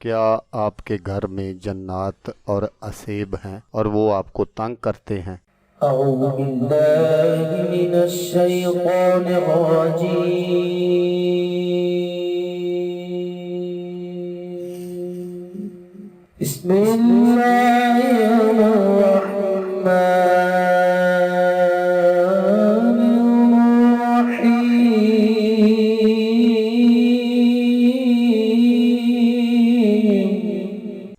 کیا آپ کے گھر میں جنات اور اسیب ہیں اور وہ آپ کو تنگ کرتے ہیں؟ اعوذ باللہ من الشیطان الرجیم بسم اللہ الرحمن الرحیم۔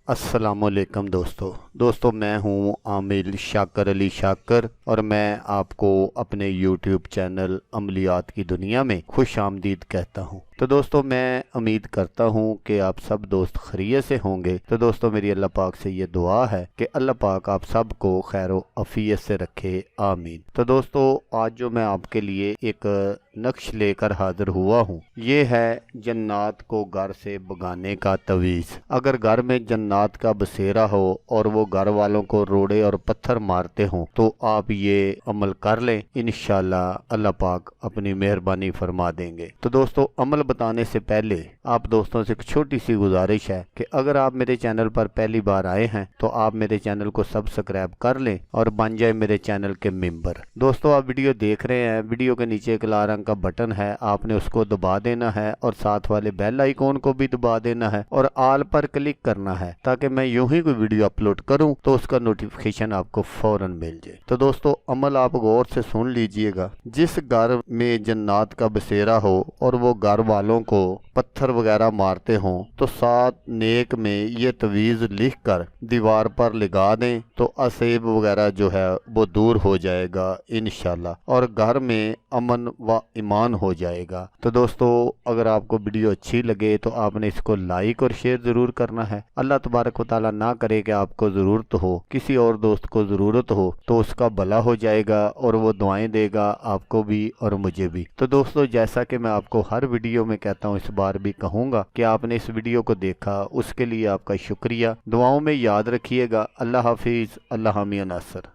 السلام علیکم دوستو میں ہوں عامل شاکر علی شاکر اور میں آپ کو اپنے یوٹیوب چینل عملیات کی دنیا میں خوش آمدید کہتا ہوں۔ تو دوستو میں امید کرتا ہوں کہ آپ سب دوست خیریت سے ہوں گے۔ تو دوستو میری اللہ پاک سے یہ دعا ہے کہ اللہ پاک آپ سب کو خیر و عافیت سے رکھے، آمین۔ تو دوستو آج جو میں آپ کے لیے ایک نقش لے کر حاضر ہوا ہوں، یہ ہے جنات کو گھر سے بھگانے کا تویز۔ اگر گھر میں جنات کا بسیرا ہو اور وہ گھر والوں کو روڑے اور پتھر مارتے ہوں تو آپ یہ عمل کر لیں، انشاءاللہ اللہ پاک اپنی مہربانی فرما دیں گے۔ تو دوستو عمل بتانے سے پہلے آپ دوستوں سے ایک چھوٹی سی گزارش ہے کہ اگر آپ میرے چینل پر پہلی بار آئے ہیں تو آپ میرے چینل کو سبسکرائب کر لیں اور بن جائے میرے چینل کے ممبر۔ دوستو آپ ویڈیو دیکھ رہے ہیں، ویڈیو کے نیچے ایک لال رنگ کا بٹن ہے، آپ نے اس کو دبا دینا ہے اور ساتھ والے بیل آئیکن کو بھی دبا دینا ہے اور آل پر کلک کرنا ہے تاکہ میں یوں ہی کوئی ویڈیو اپلوڈ کروں تو اس کا نوٹیفیکیشن آپ کو فوراً مل جائے۔ تو دوستو عمل آپ غور سے سن لیجئے گا۔ جس گھر میں جنات کا بسیرا ہو اور وہ گھر والوں کو پتھر وغیرہ مارتے ہوں تو ساتھ نیک میں یہ تویز لکھ کر دیوار پر لگا دیں تو اسیب وغیرہ جو ہے وہ دور ہو جائے گا انشاءاللہ، اور گھر میں امن و ایمان ہو جائے گا۔ تو دوستو اگر آپ کو ویڈیو اچھی لگے تو آپ نے اس کو لائک اور شیئر ضرور کرنا ہے۔ اللہ تبارک و تعالیٰ نہ کرے کہ آپ کو ضرورت ہو، کسی اور دوست کو ضرورت ہو تو اس کا بھلا ہو جائے گا اور وہ دعائیں دے گا آپ کو بھی اور مجھے بھی۔ تو دوستو جیسا کہ میں آپ کو ہر ویڈیو میں کہتا ہوں، اس بار بھی کہوں گا کہ آپ نے اس ویڈیو کو دیکھا، اس کے لیے آپ کا شکریہ۔ دعاؤں میں یاد رکھیے گا۔ اللہ حافظ، اللہ حامی ناصر۔